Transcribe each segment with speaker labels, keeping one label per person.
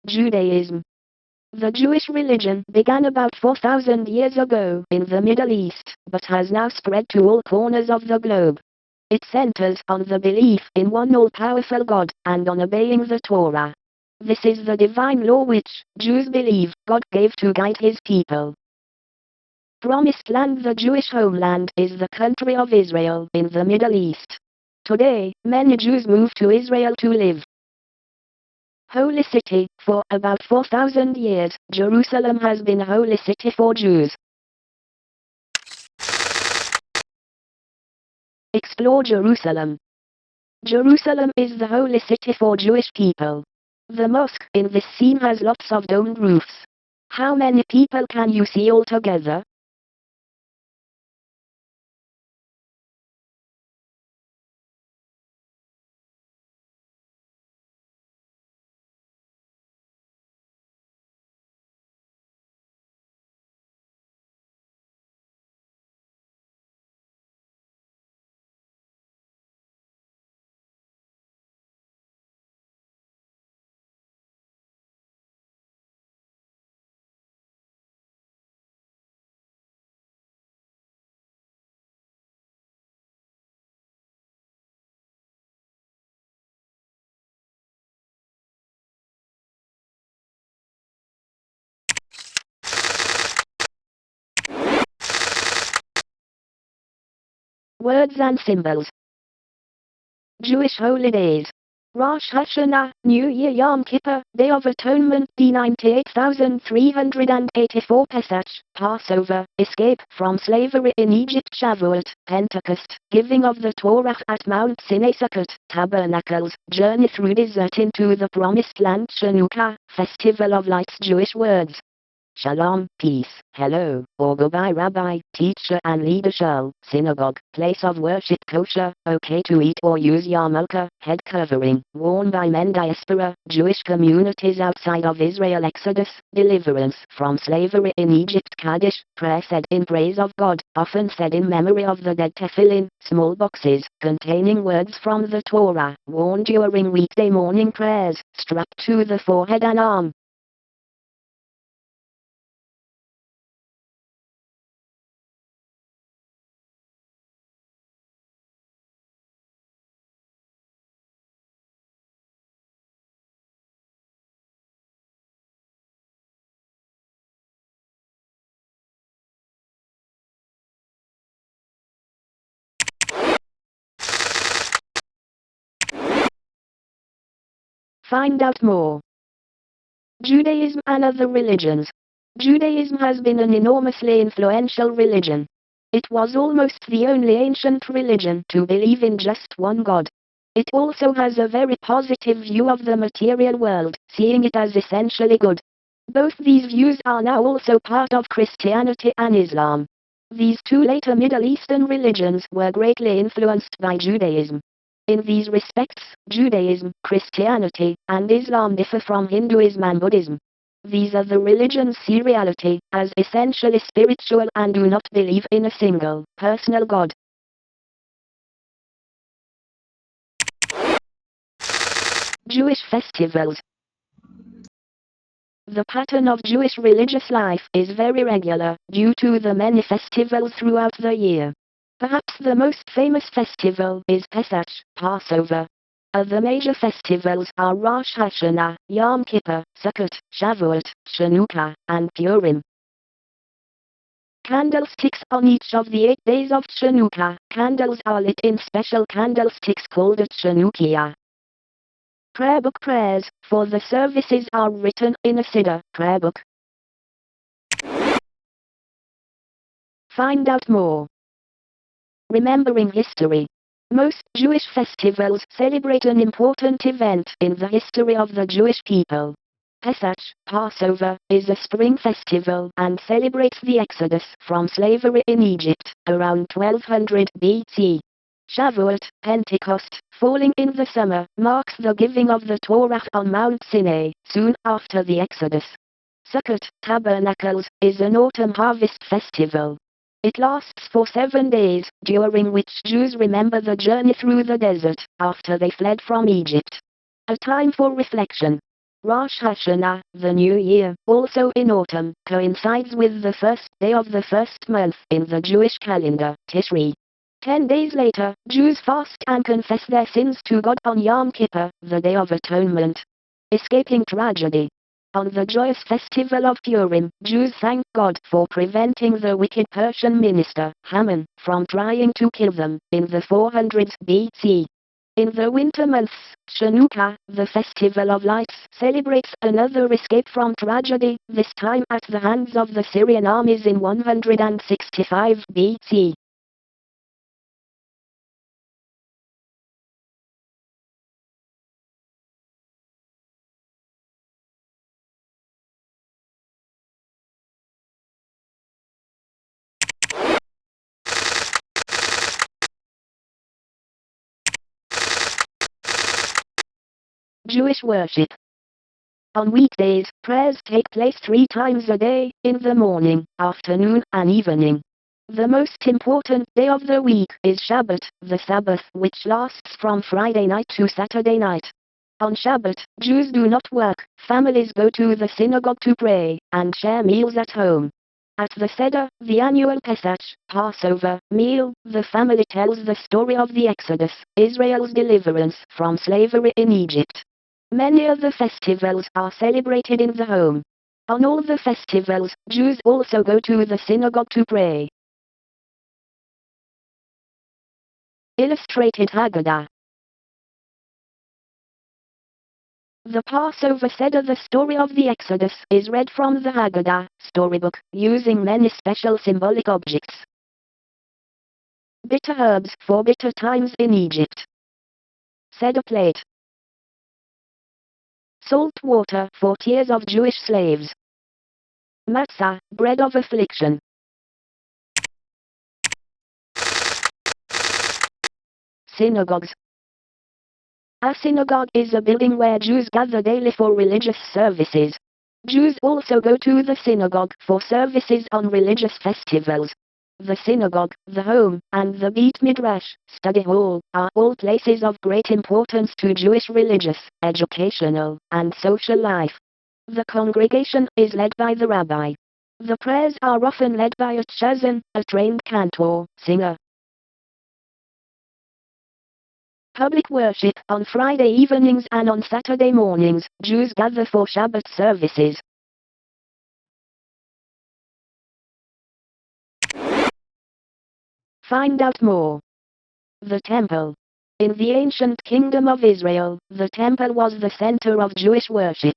Speaker 1: Judaism. The Jewish religion began about 4,000 years ago in the Middle East, but has now spread to all corners of the globe. It centers on the belief in one all-powerful God, and on obeying the Torah. This is the divine law which, Jews believe, God gave to guide his people. Promised Land. The Jewish homeland is the country of Israel in the Middle East. Today, many Jews move to Israel to live. Holy City. For about 4,000 years, Jerusalem has been a holy city for Jews. Explore Jerusalem. Jerusalem is the holy city for Jewish people. The mosque in this scene has lots of domed roofs. How many people can you see altogether? Words and symbols. Jewish holidays. Rosh Hashanah, New Year. Yom Kippur, Day of Atonement. D 98,384. Pesach, Passover, Escape from slavery in Egypt. Shavuot, Pentecost, Giving of the Torah at Mount Sinai. Sukkot, Tabernacles, Journey through desert into the Promised Land. Chanukah, Festival of Lights. Jewish words. Shalom, peace, hello, or goodbye. Rabbi, teacher and leader. Shul, synagogue, place of worship. Kosher, okay to eat or use. Yarmulke, head covering, worn by men. Diaspora, Jewish communities outside of Israel. Exodus, deliverance from slavery in Egypt. Kaddish, prayer said in praise of God, often said in memory of the dead. Tefillin, small boxes, containing words from the Torah, worn during weekday morning prayers, strapped to the forehead and arm. Find out more. Judaism and other religions. Judaism has been an enormously influential religion. It was almost the only ancient religion to believe in just one God. It also has a very positive view of the material world, seeing it as essentially good. Both these views are now also part of Christianity and Islam. These two later Middle Eastern religions were greatly influenced by Judaism. In these respects, Judaism, Christianity, and Islam differ from Hinduism and Buddhism. These other religions see reality as essentially spiritual and do not believe in a single, personal God. Jewish festivals. The pattern of Jewish religious life is very regular, due to the many festivals throughout the year. Perhaps the most famous festival is Pesach, Passover. Other major festivals are Rosh Hashanah, Yom Kippur, Sukkot, Shavuot, Chanukah, and Purim. Candlesticks. On each of the 8 days of Chanukah, candles are lit in special candlesticks called a Chanukiah. Prayer book. Prayers for the services are written in a Siddur prayer book. Find out more. Remembering history. Most Jewish festivals celebrate an important event in the history of the Jewish people. Pesach, Passover, is a spring festival and celebrates the exodus from slavery in Egypt, around 1200 BC. Shavuot, Pentecost, falling in the summer, marks the giving of the Torah on Mount Sinai, soon after the exodus. Sukkot, Tabernacles, is an autumn harvest festival. It lasts for 7 days, during which Jews remember the journey through the desert, after they fled from Egypt. A time for reflection. Rosh Hashanah, the New Year, also in autumn, coincides with the first day of the first month in the Jewish calendar, Tishri. 10 days later, Jews fast and confess their sins to God on Yom Kippur, the Day of Atonement. Escaping tragedy. On the joyous festival of Purim, Jews thank God for preventing the wicked Persian minister, Haman, from trying to kill them, in the 400s BC. In the winter months, Chanukah, the festival of lights, celebrates another escape from tragedy, this time at the hands of the Syrian armies in 165 BC. Jewish worship. On weekdays, prayers take place 3 times a day, in the morning, afternoon, and evening. The most important day of the week is Shabbat, the Sabbath, which lasts from Friday night to Saturday night. On Shabbat, Jews do not work, families go to the synagogue to pray, and share meals at home. At the Seder, the annual Pesach, Passover, meal, the family tells the story of the Exodus, Israel's deliverance from slavery in Egypt. Many of the festivals are celebrated in the home. On all the festivals, Jews also go to the synagogue to pray. Illustrated Haggadah. The Passover Seder, the story of the Exodus, is read from the Haggadah storybook, using many special symbolic objects. Bitter herbs for bitter times in Egypt. Seder plate. Salt water for tears of Jewish slaves. Matzah, bread of affliction. Synagogues. A synagogue is a building where Jews gather daily for religious services. Jews also go to the synagogue for services on religious festivals. The synagogue, the home, and the Beit Midrash, study hall, are all places of great importance to Jewish religious, educational, and social life. The congregation is led by the rabbi. The prayers are often led by a chosen, a trained cantor, singer. Public worship. On Friday evenings and on Saturday mornings, Jews gather for Shabbat services. Find out more. The Temple. In the ancient Kingdom of Israel, the temple was the center of Jewish worship.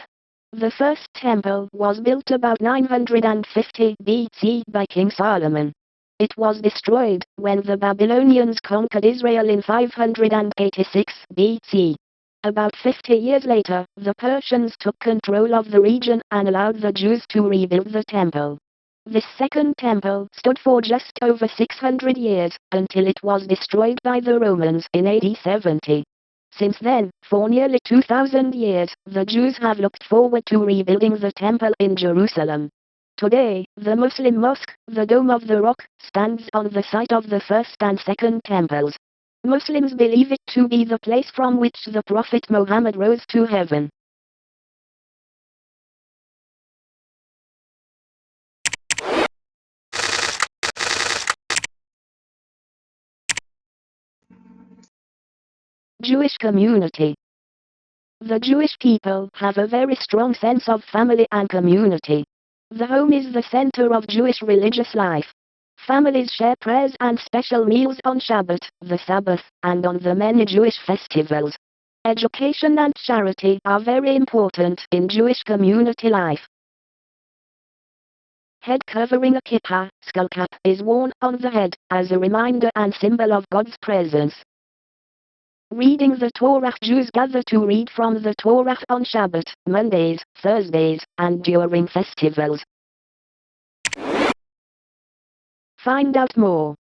Speaker 1: The first temple was built about 950 BC by King Solomon. It was destroyed when the Babylonians conquered Israel in 586 BC. About 50 years later, the Persians took control of the region and allowed the Jews to rebuild the temple. This second temple stood for just over 600 years, until it was destroyed by the Romans in AD 70. Since then, for nearly 2,000 years, the Jews have looked forward to rebuilding the temple in Jerusalem. Today, the Muslim mosque, the Dome of the Rock, stands on the site of the first and second temples. Muslims believe it to be the place from which the Prophet Muhammad rose to heaven. Jewish community. The Jewish people have a very strong sense of family and community. The home is the center of Jewish religious life. Families share prayers and special meals on Shabbat, the Sabbath, and on the many Jewish festivals. Education and charity are very important in Jewish community life. Head covering. A kippah, skull cap, is worn on the head, as a reminder and symbol of God's presence. Reading the Torah. Jews gather to read from the Torah on Shabbat, Mondays, Thursdays, and during festivals. Find out more.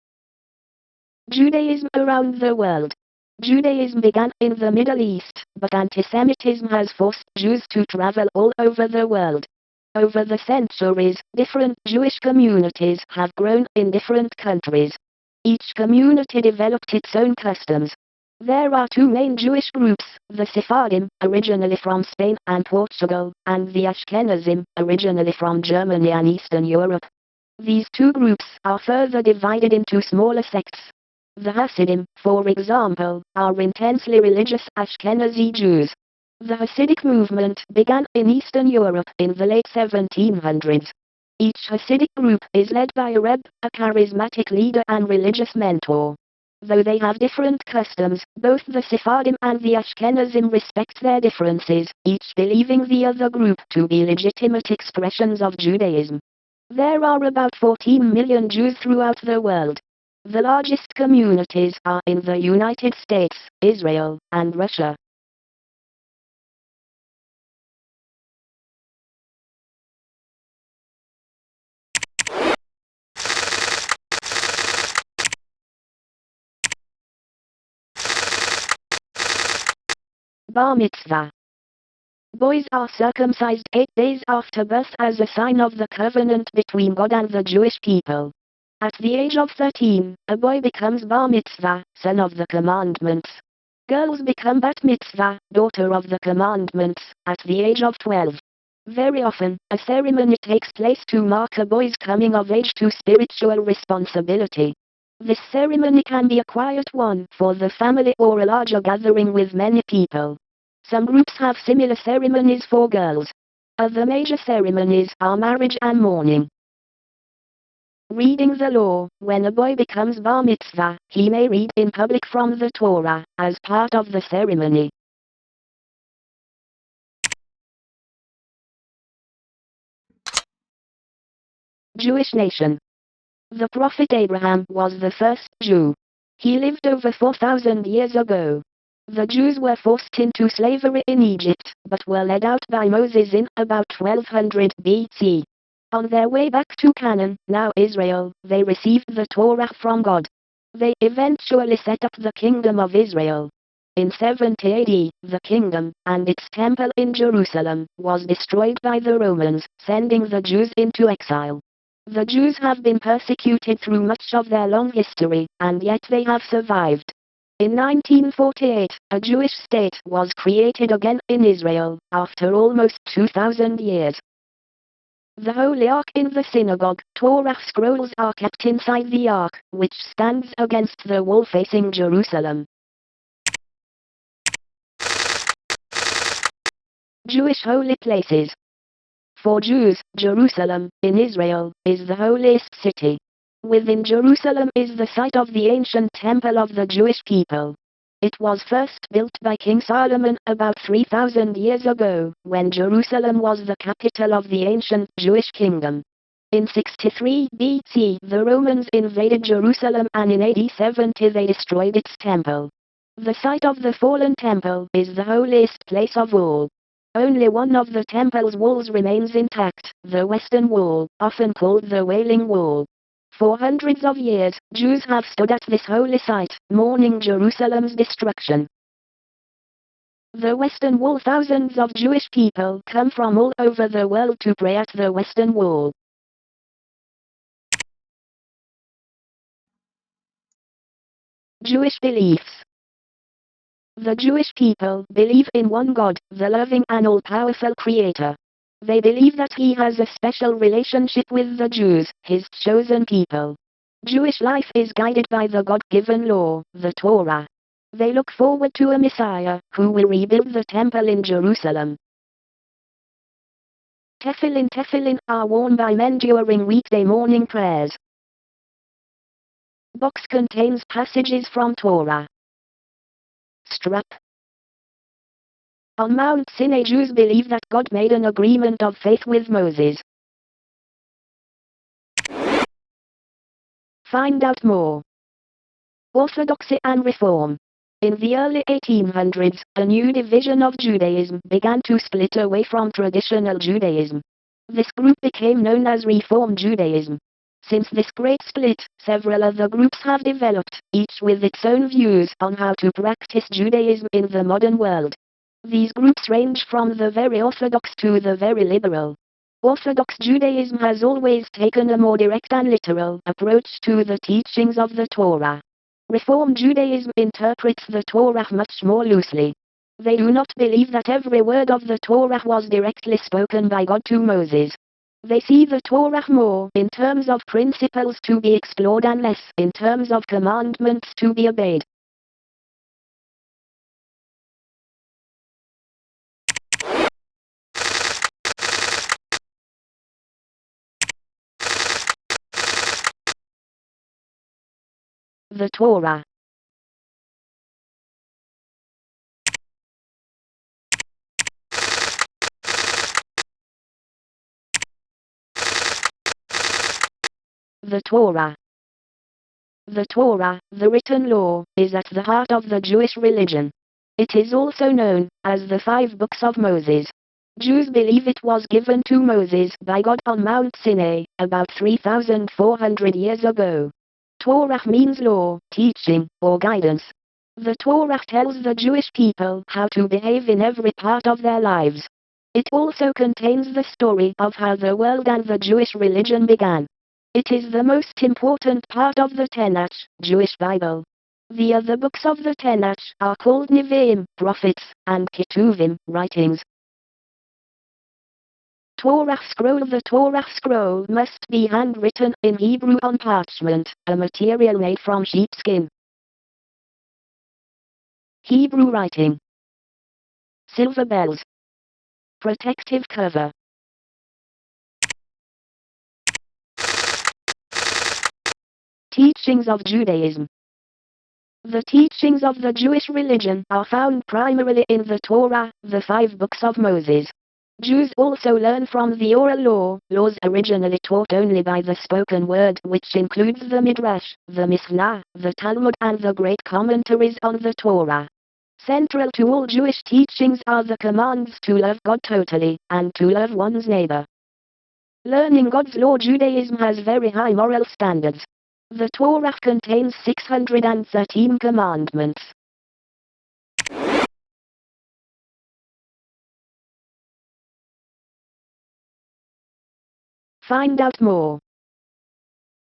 Speaker 1: Judaism around the world. Judaism began in the Middle East, but antisemitism has forced Jews to travel all over the world. Over the centuries, different Jewish communities have grown in different countries. Each community developed its own customs. There are two main Jewish groups, the Sephardim, originally from Spain and Portugal, and the Ashkenazim, originally from Germany and Eastern Europe. These two groups are further divided into smaller sects. The Hasidim, for example, are intensely religious Ashkenazi Jews. The Hasidic movement began in Eastern Europe in the late 1700s. Each Hasidic group is led by a Rebbe, a charismatic leader and religious mentor. Though they have different customs, both the Sephardim and the Ashkenazim respect their differences, each believing the other group to be legitimate expressions of Judaism. There are about 14 million Jews throughout the world. The largest communities are in the United States, Israel, and Russia. Bar Mitzvah. Boys are circumcised 8 days after birth as a sign of the covenant between God and the Jewish people. At the age of 13, a boy becomes Bar Mitzvah, son of the commandments. Girls become Bat Mitzvah, daughter of the commandments, at the age of 12. Very often, a ceremony takes place to mark a boy's coming of age to spiritual responsibility. This ceremony can be a quiet one for the family or a larger gathering with many people. Some groups have similar ceremonies for girls. Other major ceremonies are marriage and mourning. Reading the law. When a boy becomes Bar Mitzvah, he may read in public from the Torah, as part of the ceremony. Jewish nation. The prophet Abraham was the first Jew. He lived over 4,000 years ago. The Jews were forced into slavery in Egypt, but were led out by Moses in about 1200 BC. On their way back to Canaan, now Israel, they received the Torah from God. They eventually set up the Kingdom of Israel. In 70 AD, the kingdom, and its temple in Jerusalem, was destroyed by the Romans, sending the Jews into exile. The Jews have been persecuted through much of their long history, and yet they have survived. In 1948, a Jewish state was created again in Israel, after almost 2,000 years. The Holy Ark in the synagogue. Torah scrolls are kept inside the Ark, which stands against the wall facing Jerusalem. Jewish holy places. For Jews, Jerusalem, in Israel, is the holiest city. Within Jerusalem is the site of the ancient temple of the Jewish people. It was first built by King Solomon about 3,000 years ago, when Jerusalem was the capital of the ancient Jewish kingdom. In 63 BC, the Romans invaded Jerusalem and in AD 70 they destroyed its temple. The site of the fallen temple is the holiest place of all. Only one of the temple's walls remains intact, the western wall, often called the Wailing Wall. For hundreds of years, Jews have stood at this holy site, mourning Jerusalem's destruction. The Western Wall. Thousands of Jewish people come from all over the world to pray at the Western Wall. Jewish beliefs. The Jewish people believe in one God, the loving and all-powerful Creator. They believe that He has a special relationship with the Jews, His chosen people. Jewish life is guided by the God-given law, the Torah. They look forward to a Messiah, who will rebuild the temple in Jerusalem. Tefillin are worn by men during weekday morning prayers. Box contains passages from Torah. Strap. On Mount Sinai, Jews believe that God made an agreement of faith with Moses. Find out more. Orthodoxy and Reform. In the early 1800s, a new division of Judaism began to split away from traditional Judaism. This group became known as Reform Judaism. Since this great split, several other groups have developed, each with its own views on how to practice Judaism in the modern world. These groups range from the very orthodox to the very liberal. Orthodox Judaism has always taken a more direct and literal approach to the teachings of the Torah. Reform Judaism interprets the Torah much more loosely. They do not believe that every word of the Torah was directly spoken by God to Moses. They see the Torah more in terms of principles to be explored and less in terms of commandments to be obeyed. The Torah. The Torah. The Torah, the written law, is at the heart of the Jewish religion. It is also known as the 5 books of Moses. Jews believe it was given to Moses by God on Mount Sinai, about 3,400 years ago. Torah means law, teaching, or guidance. The Torah tells the Jewish people how to behave in every part of their lives. It also contains the story of how the world and the Jewish religion began. It is the most important part of the Tanakh, Jewish Bible. The other books of the Tanakh are called Nevi'im, prophets, and Ketuvim, writings. Torah scroll. The Torah scroll must be handwritten in Hebrew on parchment, a material made from sheepskin. Hebrew writing. Silver bells. Protective cover. Teachings of Judaism. The teachings of the Jewish religion are found primarily in the Torah, the 5 books of Moses. Jews also learn from the oral law, laws originally taught only by the spoken word, which includes the Midrash, the Mishnah, the Talmud and the great commentaries on the Torah. Central to all Jewish teachings are the commands to love God totally, and to love one's neighbor. Learning God's law. Judaism has very high moral standards. The Torah contains 613 commandments. Find out more.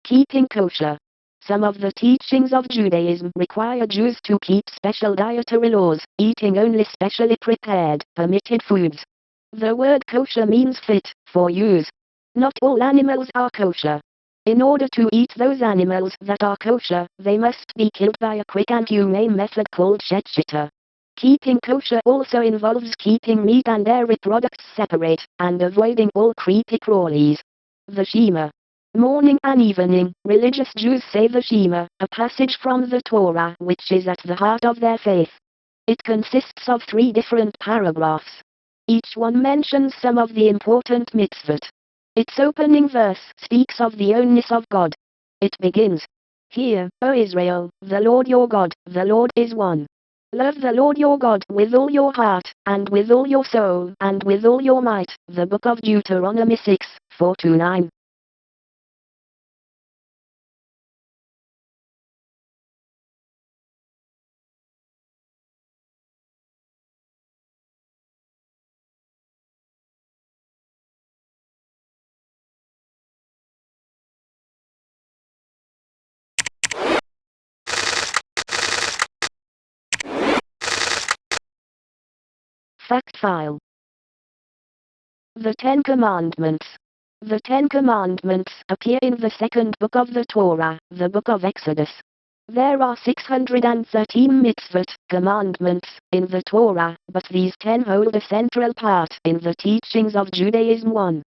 Speaker 1: Keeping kosher. Some of the teachings of Judaism require Jews to keep special dietary laws, eating only specially prepared, permitted foods. The word kosher means fit, for use. Not all animals are kosher. In order to eat those animals that are kosher, they must be killed by a quick and humane method called shechita. Keeping kosher also involves keeping meat and dairy products separate, and avoiding all creepy crawlies. The Shema. Morning and evening, religious Jews say the Shema, a passage from the Torah which is at the heart of their faith. It consists of 3 different paragraphs. Each one mentions some of the important mitzvot. Its opening verse speaks of the oneness of God. It begins, "Hear, O Israel, the Lord your God, the Lord is one. Love the Lord your God with all your heart, and with all your soul, and with all your might." The Book of Deuteronomy 6, 4-9. Fact file. The 10 Commandments. The 10 Commandments appear in the 2nd book of the Torah, the book of Exodus. There are 613 mitzvot, commandments, in the Torah, but these 10 hold a central part in the teachings of Judaism. 1.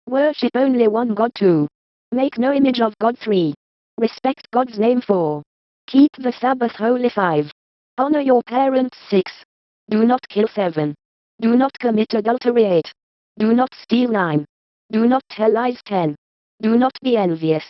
Speaker 1: Worship only one God. 2. Make no image of God. 3. Respect God's name. 4. Keep the Sabbath holy. 5. Honor your parents. 6. Do not kill. 7. Do not commit adultery. 8. Do not steal. 9. Do not tell lies. 10. Do not be envious.